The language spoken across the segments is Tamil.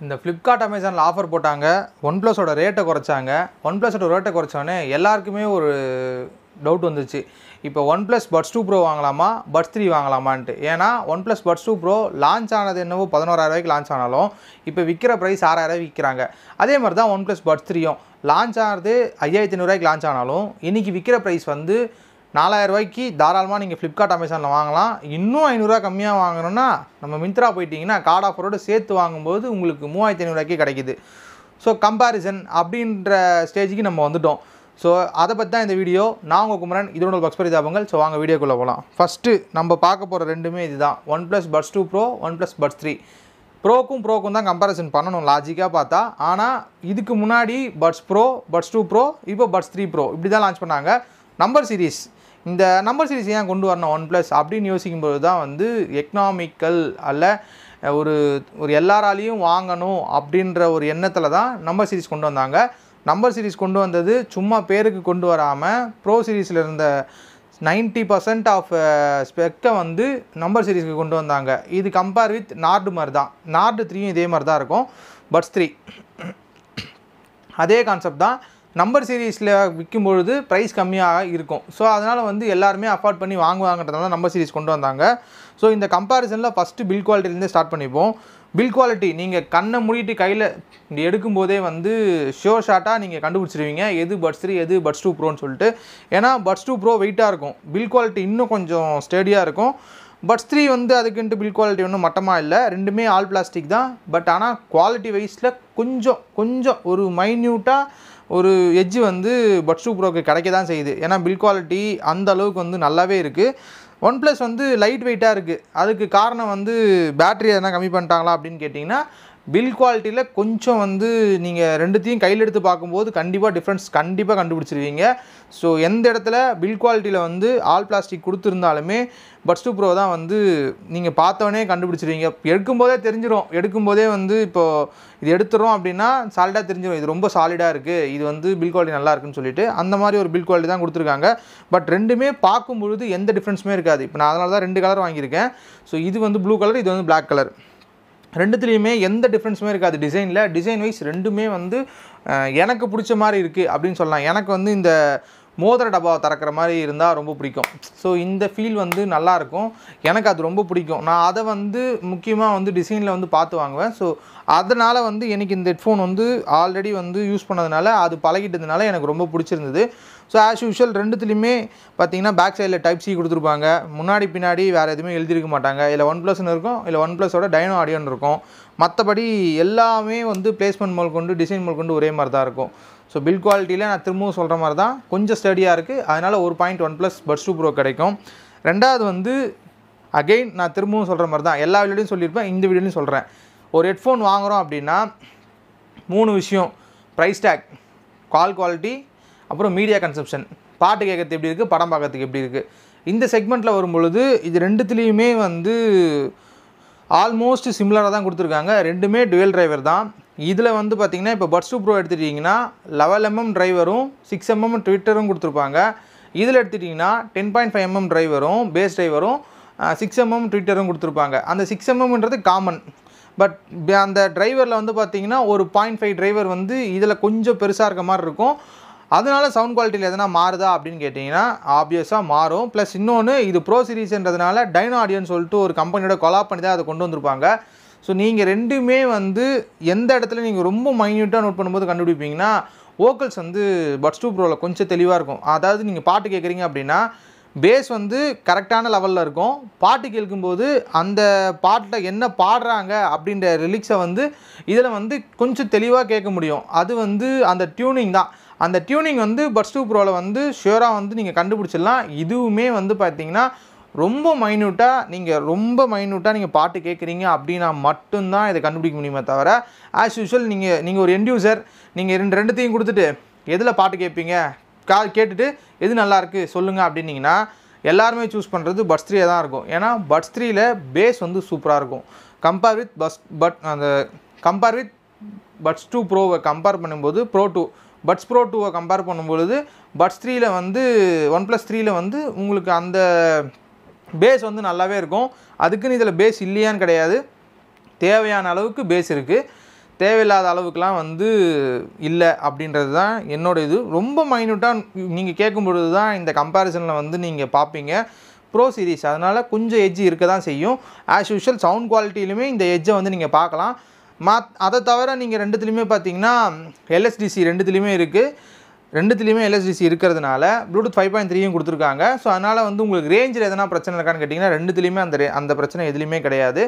இந்த Flipkart Amazonல ஆஃபர் போட்டாங்க. OnePlus ஓட ரேட்டை குறைச்சாங்க. OnePlus ஓட ரேட்டை குறைச்சோனே எல்லாருக்குமே ஒரு டவுட் வந்துச்சு. இப்போ OnePlus Buds 2 Pro வாங்கலாமா, Buds 3 வாங்கலாமான்ட்டு. ஏன்னா OnePlus Buds 2 Pro லான்ச் ஆனது என்னவோ 11,000 ரூபாய்க்கு லான்ச் ஆனாலும் இப்போ விற்கிற ப்ரைஸ் 6,000 ரூபாய்க்கு விற்கிறாங்க. அதே மாதிரி தான் OnePlus Buds 3யும் லான்ச் ஆனது 5,500 ரூபாய்க்கு லான்ச் ஆனாலும் இன்றைக்கி விற்கிற ப்ரைஸ் வந்து 4,000 ரூபாய்க்கு தாராளமாக நீங்கள் Flipkart Amazonல வாங்கலாம். இன்னும் 500 ரூபா கம்மியாக வாங்கணும்னா நம்ம மிந்த்ரா போயிட்டீங்கன்னா கார்டு ஆஃபரோடு சேர்த்து வாங்கும்போது உங்களுக்கு 3,500 ரூபாய்க்கு கிடைக்குது. ஸோ கம்பேரிசன் அப்படின்ற ஸ்டேஜுக்கு நம்ம வந்துட்டோம். ஸோ அதை பற்றி தான் இந்த வீடியோ. நான் உங்கள் குமரன், இதோட பக்ஸ் பரிதாபங்கள். ஸோ வாங்க வீடியோக்குள்ளே போகலாம். ஃபஸ்ட்டு நம்ம பார்க்க போகிற ரெண்டுமே இதுதான், OnePlus Buds 2 Pro, OnePlus Buds 3. ப்ரோக்கும் தான் கம்பேரிசன் பண்ணணும் லாஜிக்காக பார்த்தா. ஆனால் இதுக்கு முன்னாடி Buds Pro, Buds 2 Pro, இப்போ Buds 3 Pro இப்படி தான் லான்ச் பண்ணாங்க. நம்பர் சீரிஸ், இந்த நம்பர் சீரிஸ் ஏன் கொண்டு வரணும் OnePlus அப்படின்னு யோசிக்கும்போது தான் வந்து எக்கனாமிக்கல் அல்ல ஒரு எல்லாராலையும் வாங்கணும் அப்படின்ற ஒரு எண்ணத்தில் தான் நம்பர் சீரிஸ் கொண்டு வந்தாங்க. நம்பர் சீரிஸ் கொண்டு வந்தது சும்மா பேருக்கு கொண்டு வராமல் ப்ரோ சீரிஸில் இருந்த 90% ஆஃப் ஸ்பெக்கை வந்து நம்பர் சீரிஸ்க்கு கொண்டு வந்தாங்க. இது கம்பேர் வித் நார்டு மாதிரி தான். நார்டு 3யும் இதே மாதிரி தான் இருக்கும். Buds 3 அதே கான்செப்ட் தான். நம்பர் சீரீஸில் விற்கும்பொழுது ப்ரைஸ் கம்மியாக இருக்கும். ஸோ அதனால் வந்து எல்லாருமே அஃபோர்ட் பண்ணி வாங்குவாங்கன்றதுனால நம்பர் சீரிஸ் கொண்டு வந்தாங்க. ஸோ இந்த கம்பேரிசனில் ஃபஸ்ட்டு பில் குவாலிட்டிலேருந்தே ஸ்டார்ட் பண்ணிப்போம். பில் குவாலிட்டி நீங்கள் கண்ணை மூடிட்டு கையில் எடுக்கும்போதே வந்து ஷோர் ஷாட்டாக நீங்கள் கண்டுபிடிச்சிருவீங்க எது Buds 3 எது Buds 2 Proன்னு சொல்லிட்டு. ஏன்னா Buds 2 Pro வெயிட்டாக இருக்கும், பில் குவாலிட்டி இன்னும் கொஞ்சம் ஸ்டேடியாக இருக்கும். Buds 3 வந்து அதுக்குன்ட்டு பில் குவாலிட்டி ஒன்றும் மட்டமாக இல்லை, ரெண்டுமே ஆல் பிளாஸ்டிக் தான். பட் ஆனால் குவாலிட்டி வைஸில் கொஞ்சம் ஒரு மைன்யூட்டாக ஒரு எட்ஜ் வந்து Buds 2 Proக்கு கிடைக்க தான் செய்யுது. ஏன்னா பில் குவாலிட்டி அந்த அளவுக்கு வந்து நல்லாவே இருக்குது. OnePlus வந்து லைட் வெயிட்டாக இருக்குது. அதுக்கு காரணம் வந்து பேட்டரி எதனா கம்மி பண்ணிட்டாங்களா அப்படின்னு கேட்டிங்கன்னா, பில் குவாலிட்டியில் கொஞ்சம் வந்து நீங்கள் ரெண்டுத்தையும் கையில் எடுத்து பார்க்கும்போது கண்டிப்பாக டிஃப்ரென்ஸ் கண்டுபிடிச்சிருவீங்க. ஸோ எந்த இடத்துல பில் குவாலிட்டியில் வந்து ஆல் பிளாஸ்டிக் கொடுத்துருந்தாலுமே Buds 2 Pro தான் வந்து நீங்கள் பார்த்தோன்னே கண்டுபிடிச்சிருவீங்க. எடுக்கும்போதே தெரிஞ்சிடும். எடுக்கும்போதே வந்து இப்போது இது எடுத்துகிறோம் அப்படின்னா சாலிடாக தெரிஞ்சிடும், இது ரொம்ப சாலிடாக இருக்குது, இது வந்து பில் குவாலிட்டி நல்லா இருக்குன்னு சொல்லிட்டு அந்த மாதிரி ஒரு பில் குவாலிட்டி தான் கொடுத்துருக்காங்க. பட் ரெண்டுமே பார்க்கும்பொழுது எந்த டிஃப்ரென்ஸுமே இருக்காது. இப்போ நான் அதனால தான் 2 கலர் வாங்கியிருக்கேன். ஸோ இது வந்து ப்ளூ கலர், இது வந்து பிளாக் கலர். ரெண்டுத்துலேயுமே எந்த டிஃப்ரென்ஸுமே இருக்காது டிசைனில். டிசைன் வைஸ் ரெண்டுமே வந்து எனக்கு பிடிச்ச மாதிரி இருக்குது அப்படின்னு சொல்லலாம். எனக்கு வந்து இந்த மோதிர டப்பாவை திறக்கிற மாதிரி இருந்தால் ரொம்ப பிடிக்கும். ஸோ இந்த ஃபீல் வந்து நல்லாயிருக்கும், எனக்கு அது ரொம்ப பிடிக்கும். நான் அதை வந்து முக்கியமாக வந்து டிசைனில் வந்து பார்த்து வாங்குவேன். ஸோ அதனால் வந்து எனக்கு இந்த ஹெட்ஃபோன் வந்து ஆல்ரெடி வந்து யூஸ் பண்ணதுனால அது பழகிட்டதுனால எனக்கு ரொம்ப பிடிச்சிருந்தது. ஸோ ஆஸ் யூஷுவல் ரெண்டுத்துலேயுமே பார்த்தீங்கன்னா பேக் சைடில் டைப் சி கொடுத்துருப்பாங்க. முன்னாடி பின்னாடி வேறு எதுவுமே எழுதியிருக்க மாட்டாங்க. இல்லை OnePlusன்னு இருக்கும், இல்லை OnePluஸோட டைனோ ஆடியோன்னு இருக்கும். மற்றபடி எல்லாமே வந்து பிளேஸ்மெண்ட் முதல் கொண்டு டிசைன் முதல் கொண்டு ஒரே மாதிரி தான் இருக்கும். ஸோ பில் குவாலிட்டியில் நான் திரும்பவும் சொல்கிற மாதிரி தான் கொஞ்சம் ஸ்டடியாக இருக்குது. அதனால் ஒரு பாயிண்ட் OnePlus Buds 2 Pro கிடைக்கும். ரெண்டாவது வந்து அகெயின் நான் திரும்பவும் சொல்கிற மாதிரி தான், எல்லா வீடியோலையும் சொல்லியிருப்பேன், இந்த வீடியோலையும் சொல்கிறேன். ஒரு ஹெட்ஃபோன் வாங்குகிறோம் அப்படின்னா 3 விஷயம்: ப்ரைஸ் டேக், கால் குவாலிட்டி, அப்புறம் மீடியா கன்சப்ஷன். பாட்டு கேட்கறது எப்படி இருக்குது, படம் பார்க்கறதுக்கு எப்படி இருக்குது. இந்த செக்மெண்ட்டில் வரும்பொழுது இது ரெண்டுத்துலேயுமே வந்து ஆல்மோஸ்ட் சிமிலராக தான் கொடுத்துருக்காங்க. ரெண்டுமே டுவெல் டிரைவர் தான். இதில் வந்து பார்த்திங்கன்னா இப்போ Buds 2 Pro எடுத்துட்டிங்கன்னா 11mm டிரைவரும் 6mm ட்விட்டரும் கொடுத்துருப்பாங்க. இதில் எடுத்துட்டிங்கன்னா 10.5mm டிரைவரும் பேஸ் டிரைவரும் 6mm ட்விட்டரும் கொடுத்துருப்பாங்க. அந்த 6mmன்றது காமன். பட் அந்த டிரைவரில் வந்து பார்த்திங்கன்னா ஒரு 0.5 டிரைவர் வந்து இதில் கொஞ்சம் பெருசாக இருக்க மாதிரி இருக்கும். அதனால சவுண்ட் குவாலிட்டியில் எதனா மாறுதா அப்படின்னு கேட்டிங்கன்னா ஆப்வியஸாக மாறும். ப்ளஸ் இன்னொன்று, இது ப்ரோ சீரீஸ்ன்றதுனால டைனோ ஆடியோன்னு சொல்லிட்டு ஒரு கம்பெனியோட கொலாப் பண்ணி தான் அதை கொண்டு வந்திருப்பாங்க. ஸோ நீங்கள் ரெண்டுமே வந்து எந்த இடத்துல நீங்கள் ரொம்ப மைன்யூட்டாக நோட் பண்ணும்போது கண்டுபிடிப்பீங்கன்னா வோக்கல்ஸ் வந்து Buds 2 Proவில் கொஞ்சம் தெளிவாக இருக்கும். அதாவது நீங்கள் பாட்டு கேட்குறீங்க அப்படின்னா பேஸ் வந்து கரெக்டான லெவலில் இருக்கும். பாட்டு கேட்கும்போது அந்த பாட்டில் என்ன பாடுறாங்க அப்படின்ற லிரிக்ஸை வந்து இதில் வந்து கொஞ்சம் தெளிவாக கேட்க முடியும். அது வந்து அந்த டியூனிங் தான். அந்த டியூனிங் வந்து Buds 2 Proவில் வந்து ஷியோராக வந்து நீங்கள் கண்டுபிடிச்சிடலாம். இதுவுமே வந்து பார்த்திங்கன்னா ரொம்ப மைன்யூட்டாக நீங்கள் பாட்டு கேட்குறீங்க அப்படின்னா மட்டும்தான் இதை கண்டுபிடிக்க முடியுமே தவிர, ஆஸ் யூஷுவல் நீங்கள் ஒரு எண்ட் யூசர், நீங்கள் ரெண்டுத்தையும் கொடுத்துட்டு எதில் பாட்டு கேட்பீங்க, கேட்டுட்டு எது நல்லாயிருக்கு சொல்லுங்கள் அப்படின்னிங்கன்னா எல்லாருமே சூஸ் பண்ணுறது Buds 3 தான் இருக்கும். ஏன்னா Buds 3ல் பேஸ் வந்து சூப்பராக இருக்கும். கம்பேர் வித் Buds 2 Proவை கம்பேர் பண்ணும்போது Buds Pro 2 கம்பேர் பண்ணும்பொழுது Buds 3ல் வந்து OnePlus 3ல் வந்து உங்களுக்கு அந்த பேஸ் வந்து நல்லாவே இருக்கும். அதுக்குன்னு இதில் பேஸ் இல்லையான்னு கிடையாது, தேவையான அளவுக்கு பேஸ் இருக்குது. தேவையில்லாத அளவுக்குலாம் வந்து இல்லை அப்படின்றது தான் என்னோட இது. ரொம்ப மைன்யூட்டாக நீங்கள் கேட்கும்பொழுது தான் இந்த கம்பேரிசனில் வந்து நீங்கள் பார்ப்பீங்க ப்ரோ சீரிஸ். அதனால் கொஞ்சம் எட்ஜ் இருக்க தான் செய்யும். ஆஸ் யூஷுவல் சவுண்ட் குவாலிட்டியிலுமே இந்த எட்ஜை வந்து நீங்கள் பார்க்கலாம். அதை தவிர நீங்கள் ரெண்டுத்துலேயுமே பார்த்தீங்கன்னா LSDC ரெண்டுத்துலேயுமே இருக்குது. ரெண்டுத்துலேயுமே LSDC இருக்கிறதுனால ப்ளூடூத் 5.3யும் கொடுத்துருக்காங்க. ஸோ அதனால் வந்து உங்களுக்கு ரேஞ்சில் எதனா பிரச்சனை இருக்கான்னு கேட்டிங்கன்னா ரெண்டுத்துலேயுமே அந்த பிரச்சனை எதுலேயுமே கிடையாது.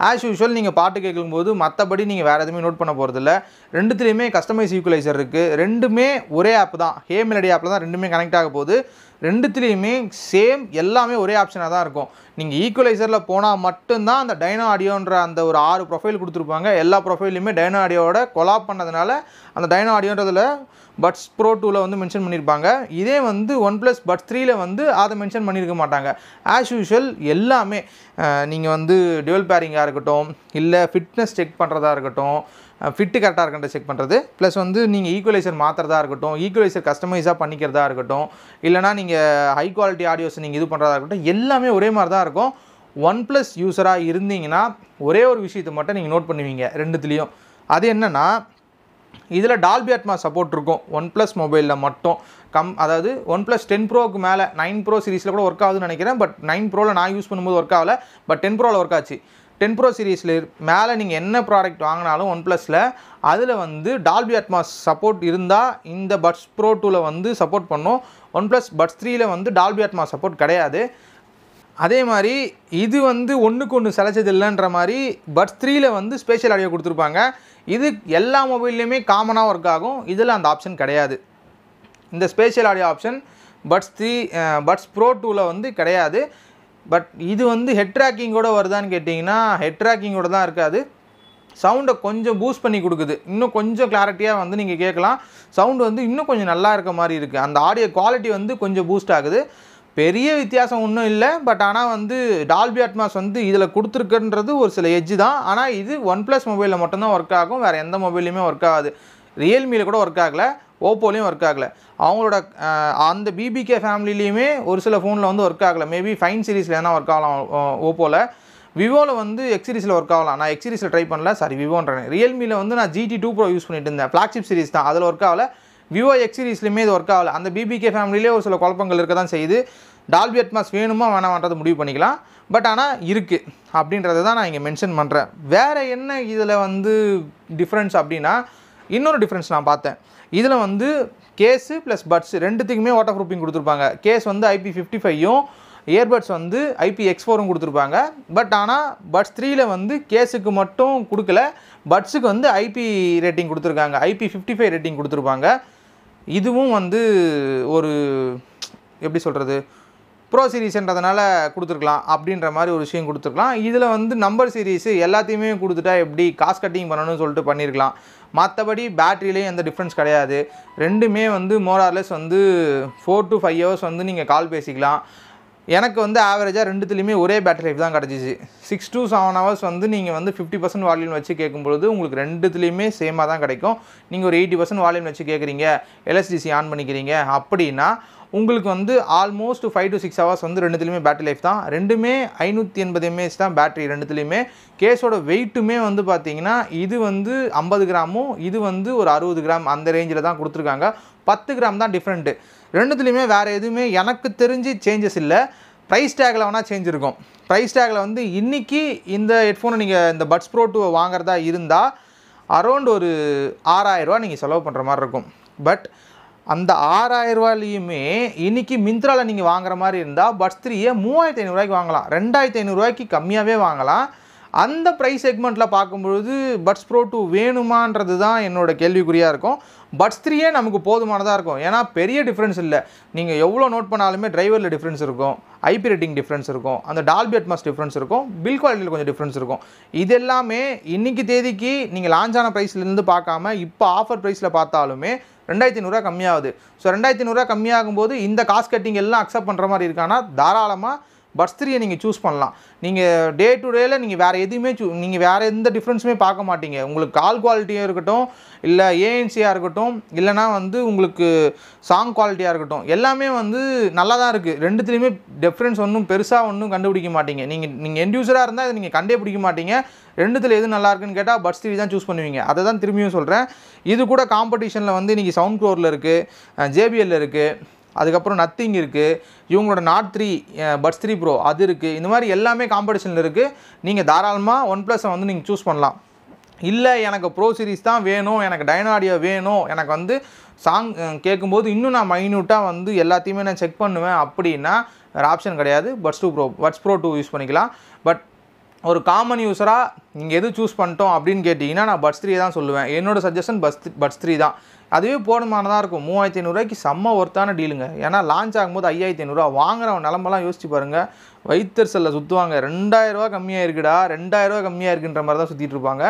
ஆஸ் யூஷுவல் நீங்கள் பாட்டு கேட்கும்போது மற்றபடி நீங்கள் வேறு எதுவுமே நோட் பண்ண போகிறதில்ல. ரெண்டுத்துலேயுமே கஸ்டமைஸ் ஈக்குவலைசர் இருக்குது. ரெண்டுமே ஒரே ஆப் தான், ஹே மெலடி ஆப்பில் தான் ரெண்டுமே கனெக்ட் ஆக போகுது. ரெண்டுத்துலேயுமே சேம் எல்லாமே ஒரே ஆப்ஷனாக தான் இருக்கும். நீங்கள் ஈக்குவலைசரில் போனால் மட்டும்தான் அந்த டைனோ ஆடியோன்ற அந்த ஒரு 6 ப்ரொஃபைல் கொடுத்துருப்பாங்க. எல்லா ப்ரொஃபைலையுமே டைனோ ஆடியோவோட கொலாப் பண்ணதுனால அந்த டைனோ ஆடியோன்றதில் பட்ஸ் ப்ரோ 2ல் வந்து மென்ஷன் பண்ணியிருப்பாங்க. இதே வந்து OnePlus Buds 3ல் வந்து அதை மென்ஷன் பண்ணியிருக்க மாட்டாங்க. ஆஸ் யூஷுவல் எல்லாமே நீங்கள் வந்து டுவல் பேரிங்காக இருக்கட்டும், இல்லை ஃபிட்னஸ் செக் பண்ணுறதா இருக்கட்டும், ஃபிட்டு கரெக்டாக இருக்கின்ற செக் பண்ணுறது, ப்ளஸ் வந்து நீங்கள் ஈக்குவலைசர் மாற்றுறதா இருக்கட்டும், ஈக்குவலைசர் கஸ்டமைஸாக பண்ணிக்கிறதா இருக்கட்டும், இல்லைனா நீங்கள் ஹை குவாலிட்டி ஆடியோஸ் நீங்கள் இது பண்ணுறதா இருக்கட்டும், எல்லாமே ஒரே மாதிரி தான் இருக்கும். OnePlus யூஸராக இருந்தீங்கன்னா ஒரே ஒரு விஷயத்தை மட்டும் நீங்கள் நோட் பண்ணுவீங்க ரெண்டுத்துலேயும். அது என்னென்னா, இதில் டால்பி அட்மாஸ் சப்போர்ட் இருக்கும் OnePlus மொபைலில் மட்டும். அதாவது OnePlus 10 ப்ரோக்கு மேலே 9 ப்ரோ சீரிஸில் கூட ஒர்க் ஆகுதுன்னு நினைக்கிறேன். பட் 9 ப்ரோவில் நான் யூஸ் பண்ணும்போது ஒர்க் ஆகலை. பட் 10 ப்ரோவில் ஒர்க் ஆச்சு. 10 ப்ரோ சீரிஸில் மேலே நீங்கள் என்ன ப்ராடக்ட் வாங்கினாலும் OnePlusல அதில் வந்து டால்பி அட்மாஸ் சப்போர்ட் இருந்தால் இந்த பட்ஸ் ப்ரோ 2ல் வந்து சப்போர்ட் பண்ணும். OnePlus Buds 3ல் வந்து டால்பி அட்மாஸ் சப்போர்ட் கிடையாது. அதே மாதிரி இது வந்து ஒன்றுக்கு ஒன்று சளைச்சது இல்லைன்ற மாதிரி Buds 3ல் வந்து ஸ்பேஷியல் ஆடியோ கொடுத்துருப்பாங்க. இது எல்லா மொபைல்லையுமே காமனாக ஒர்க் ஆகும். இதில் அந்த ஆப்ஷன் கிடையாது. இந்த spatial audio option Buds Pro 2ல் வந்து கிடையாது. பட் இது வந்து ஹெட் ட்ராக்கிங்கோட வருதான்னு கேட்டிங்கன்னா ஹெட் ட்ராக்கிங்கோட தான் இருக்காது. சவுண்டை கொஞ்சம் பூஸ்ட் பண்ணி கொடுக்குது. இன்னும் கொஞ்சம் கிளாரிட்டியாக வந்து நீங்கள் கேட்கலாம். சவுண்டு வந்து இன்னும் கொஞ்சம் நல்லா இருக்க மாதிரி இருக்குது. அந்த ஆடியோ குவாலிட்டி வந்து கொஞ்சம் பூஸ்ட் ஆகுது. பெரிய வித்தியாசம் ஒன்றும் இல்லை. பட் ஆனால் வந்து டால்பி அட்மாஸ் வந்து இதில் கொடுத்துருக்குன்றது ஒரு சில எட்ஜ் தான். ஆனால் இது OnePlus மொபைலில் மட்டும்தான் ஒர்க் ஆகும். வேறு எந்த மொபைல்லையுமே ஒர்க் ஆகாது. ரியல்மியில் கூட ஒர்க் ஆகலை, ஓப்போலையும் ஒர்க் ஆகலை. அவங்களோட அந்த BBK ஃபேமிலிலையுமே ஒரு சில ஃபோனில் வந்து ஒர்க் ஆகலை. மேபி ஃபைன் சீரிஸில் எதனா ஒர்க் ஆகலாம் ஓப்போவில். விவோவில் வந்து X சீரிஸில் ஒர்க் ஆகலாம். நான் X சீரிஸில் ட்ரை பண்ணல, சாரி விவோன்றேன். ரியல்மியில் வந்து நான் GT 2 Pro யூஸ் பண்ணிட்டு இருந்தேன். ஃப்ளாக்ஷிப் சீரிஸ் தான், அதில் ஒர்க் ஆகலை. விவோ X சீரிஸ்லையுமே இது ஒர்க் ஆகலை. அந்த BBK ஃபேமிலியிலே ஒரு சில குழப்பங்கள் இருக்க தான் செய்யுது. டால்பி அட்மாஸ் வேணுமா வேணாமான்றதை முடிவு பண்ணிக்கலாம். பட் ஆனால் இருக்குது அப்படின்றத தான் நான் இங்கே மென்ஷன் பண்ணுறேன். வேறு என்ன இதில் வந்து டிஃப்ரென்ஸ் அப்படின்னா, இன்னொரு டிஃப்ரென்ஸ் நான் பார்த்தேன். இதில் வந்து கேஸு ப்ளஸ் பட்ஸ் ரெண்டுத்துக்குமே வாட்டர் ப்ரூஃபிங் கொடுத்துருப்பாங்க. கேஸ் வந்து IP55யும் இயர்பட்ஸ் வந்து IPX4ம் கொடுத்துருப்பாங்க. பட் ஆனால் Buds 3ல் வந்து கேஸுக்கு மட்டும் கொடுக்கல, பட்ஸுக்கு வந்து IP ரேட்டிங் கொடுத்துருக்காங்க, IP55 ரேட்டிங் கொடுத்துருப்பாங்க. இதுவும் வந்து ஒரு எப்படி சொல்கிறது, ப்ரோ சீரிஸ்ன்றதுனால கொடுத்துருக்கலாம் அப்படின்ற மாதிரி ஒரு விஷயம் கொடுத்துருக்கலாம். இதில் வந்து நம்பர் சீரிஸு எல்லாத்தையுமே கொடுத்துட்டா எப்படி காஸ்ட் கட்டிங் பண்ணணும்னு சொல்லிட்டு பண்ணியிருக்கலாம். மற்றபடி பேட்டரியிலையும் எந்த டிஃப்ரென்ஸ் கிடையாது. ரெண்டுமே வந்து மோரார்லெஸ் வந்து 4 to 5 hours வந்து நீங்கள் கால் பேசிக்கலாம். எனக்கு வந்து ஆவரேஜாக ரெண்டுத்துலேயுமே ஒரே பேட்டரி லைஃப் தான் கிடச்சிச்சு. 6 to 7 hours வந்து நீங்கள் வந்து 50% வால்யூம் வச்சு கேட்கும்பொழுது உங்களுக்கு ரெண்டுத்துலேயுமே சேமாக தான் கிடைக்கும். நீங்கள் ஒரு 80% வால்யூம் வச்சு கேட்குறீங்க, LSDC ஆன் பண்ணிக்கிறீங்க அப்படின்னா உங்களுக்கு வந்து ஆல்மோஸ்ட் 5 to 6 hours வந்து ரெண்டுத்துலேயுமே பேட்டரி லைஃப் தான். ரெண்டுமே 580 mAh தான் பேட்டரி ரெண்டுத்துலேயுமே. கேஸோட வெயிட்டுமே வந்து பார்த்தீங்கன்னா இது வந்து 50 கிராமும் இது வந்து ஒரு 60 கிராம் அந்த ரேஞ்சில் தான் கொடுத்துருக்காங்க. 10 கிராம் தான் டிஃப்ரெண்ட்டு. ரெண்டுத்துலேயுமே வேறு எதுவுமே எனக்கு தெரிஞ்சு சேஞ்சஸ் இல்லை. ப்ரைஸ் டேக்கில் வேணால் சேஞ்ச் இருக்கும். ப்ரைஸ் டேக்கில் வந்து இன்றைக்கி இந்த ஹெட்ஃபோனை நீங்கள் இந்த Buds Pro 2 வாங்குறதா இருந்தால் அரௌண்ட் ஒரு 6000 ரூபா நீங்கள் செலவு பண்ணுற மாதிரி இருக்கும். பட் அந்த 6000 ரூபாயிலையுமே இன்றைக்கி மிந்த்ராவில் நீங்கள் வாங்குற மாதிரி இருந்தால் Buds 3யை 3500 ரூபாய்க்கு வாங்கலாம். 2500 ரூபாய்க்கு கம்மியாகவே வாங்கலாம். அந்த ப்ரைஸ் செக்மெண்ட்டில் பார்க்கும்பொழுது Buds Pro 2 வேணுமான்றது தான் என்னோட கேள்விக்குறியாக இருக்கும். Buds 3யே நமக்கு போதுமானதாக இருக்கும். ஏன்னா பெரிய டிஃப்ரென்ஸ் இல்லை. நீங்கள் எவ்வளோ நோட் பண்ணாலுமே டிரைவரில் டிஃப்ரென்ஸ் இருக்கும், IP ரேட்டிங் டிஃப்ரென்ஸ் இருக்கும், அந்த டால்பி அட்மாஸ் டிஃப்ரென்ஸ் இருக்கும், பில் குவாலிட்டியில் கொஞ்சம் டிஃப்ரென்ஸ் இருக்கும். இது எல்லாமே இன்றைக்கி தேதிக்கு நீங்கள் லான்ச் ஆன ப்ரைஸ்லேருந்து பார்க்காம இப்போ ஆஃபர் ப்ரைஸில் பார்த்தாலுமே 2500 ரூபா கம்மியாகுது. ஸோ 2500 ரூபா கம்மியாகும்போது இந்த காஸ்ட் கட்டிங் எல்லாம் அக்செப்ட் பண்ணுற மாதிரி இருக்கானா தாராளமாக பட்ஸ் 3 நீங்கள் சூஸ் பண்ணலாம். நீங்கள் டே டு டேல நீங்கள் வேறு எதுவுமே நீங்கள் வேறு எந்த டிஃப்ரென்ஸுமே பார்க்க மாட்டீங்க. உங்களுக்கு கால் குவாலிட்டியாக இருக்கட்டும், இல்லை ஏஎன்சியாக இருக்கட்டும், இல்லைனா வந்து உங்களுக்கு சாங் குவாலிட்டியாக இருக்கட்டும், எல்லாமே வந்து நல்லா தான் இருக்குது. ரெண்டுத்துலேயுமே டிஃப்ரென்ஸ் ஒன்றும் பெருசாக ஒன்றும் கண்டுபிடிக்க மாட்டீங்க. நீங்கள் எண்ட் யூஸராக இருந்தால் இதை நீங்கள் கண்டே பிடிக்க மாட்டீங்க. ரெண்டுத்தில் எது நல்லா இருக்குன்னு கேட்டால் பட்ஸ் 3 தான் சூஸ் பண்ணுவீங்க. அதை தான் திரும்பியும் சொல்கிறேன். இது கூட காம்படிஷனில் வந்து இன்றைக்கி சவுண்ட் க்ளோரில் இருக்குது, JBL இருக்குது, அதுக்கப்புறம் நத்திங் இருக்குது, இவங்களோட நாட் 3 பட்ஸ் 3 ப்ரோ அது இருக்குது. இந்த மாதிரி எல்லாமே காம்படிஷனில் இருக்குது. நீங்கள் தாராளமாக OnePlus வந்து நீங்கள் சூஸ் பண்ணலாம். இல்லை எனக்கு ப்ரோ சீரிஸ் தான் வேணும், எனக்கு டைனாடியோ வேணும், எனக்கு வந்து சாங் கேட்கும்போது இன்னும் நான் மைன்யூட்டாக வந்து எல்லாத்தையுமே நான் செக் பண்ணுவேன் அப்படின்னா வேறு ஆப்ஷன் கிடையாது. பட்ஸ் ப்ரோ 2 யூஸ் பண்ணிக்கலாம். பட் ஒரு காமன் யூஸராக நீங்கள் எது சூஸ் பண்ணிட்டோம் அப்படின்னு கேட்டிங்கன்னா நான் பட்ஸ் 3 தான் சொல்லுவேன். என்னோடய சஜஷன் பட்ஸ் 3 தான். அதுவே போதுமானதாக இருக்கும். 3500 செம்ம ஒர்த்தான டீலுங்க. ஏன்னா லான்ச் ஆகும்போது 5500 வாங்குறவன் நிலமெல்லாம் யோசிச்சு பாருங்கள். வயிற்றுச்சலில் சுற்றுவாங்க. 2000 கம்மியாக இருக்குடா, 2000 கம்மியாக இருக்குன்ற மாதிரி தான் சுற்றிட்டு இருப்பாங்க.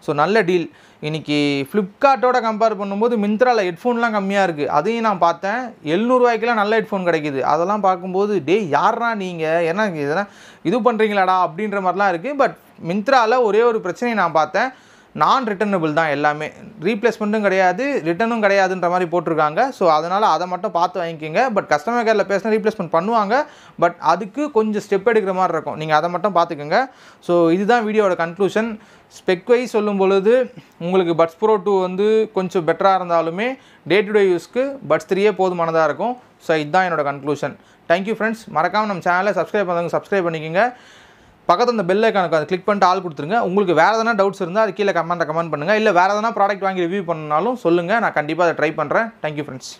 ஸோ நல்ல டீல். இன்றைக்கி ஃப்ளிப்கார்ட்டோட கம்பேர் பண்ணும்போது மிந்த்ராவில் ஹெட்ஃபோன்லாம் கம்மியாக இருக்குது. அதையும் நான் பார்த்தேன். 700 நல்ல ஹெட்ஃபோன் கிடைக்கிது. அதெல்லாம் பார்க்கும்போது யாரா நீங்கள் என்ன இதெல்லாம் இது பண்ணுறீங்களாடா அப்படின்ற மாதிரிலாம் இருக்குது. பட் மிந்த்ராவில் ஒரே ஒரு பிரச்சனையை நான் பார்த்தேன். நான் ரிட்டர்னபிள் தான் எல்லாமே. ரீப்ளேஸ்மெண்ட்டும் கிடையாது, ரிட்டர்னும் கிடையாதுன்ற மாதிரி போட்டிருக்காங்க. ஸோ அதனால் அதை மட்டும் பார்த்து வாங்கிக்கோங்க. பட் கஸ்டமர் கேரில் பேசினா ரீப்ளேஸ்மெண்ட் பண்ணுவாங்க. பட் அதுக்கு கொஞ்சம் ஸ்டெப் எடுக்கிற மாதிரி இருக்கும். நீங்கள் அதை மட்டும் பார்த்துக்கோங்க. ஸோ இதுதான் வீடியோட கன்க்ளூஷன். ஸ்பெக் வைஸ் சொல்லும் பொழுது உங்களுக்கு பட்ஸ் ப்ரோ 2 வந்து கொஞ்சம் பெட்டராக இருந்தாலுமே டே டு டே யூஸ்க்கு பட்ஸ் 3 போதுமானதாக இருக்கும். ஸோ இதுதான் என்னோட கன்க்ளூஷன். Thank you friends. மறக்காமல் நம்ம சேனலை சப்ஸ்கிரைப் பண்ணுங்க, சப்ஸ்கிரைப் பண்ணிக்கோங்க. பக்கத்தில் அந்த பெல் ஐக்கானுக்கு அதை கிளிக் பண்ணிட்டு ஆள் கொடுத்துருங்க. உங்களுக்கு வேறு எதனா டவுட்ஸ் இருந்தால் அது கீழே கமெண்ட் பண்ணுங்கள். இல்லை வேறு எதனா ப்ராடக்ட் வாங்கி ரிவ்யூ பண்ணாலும் சொல்லுங்கள். நான் கண்டிப்பாக அதை ட்ரை பண்ணுறேன். Thank you friends.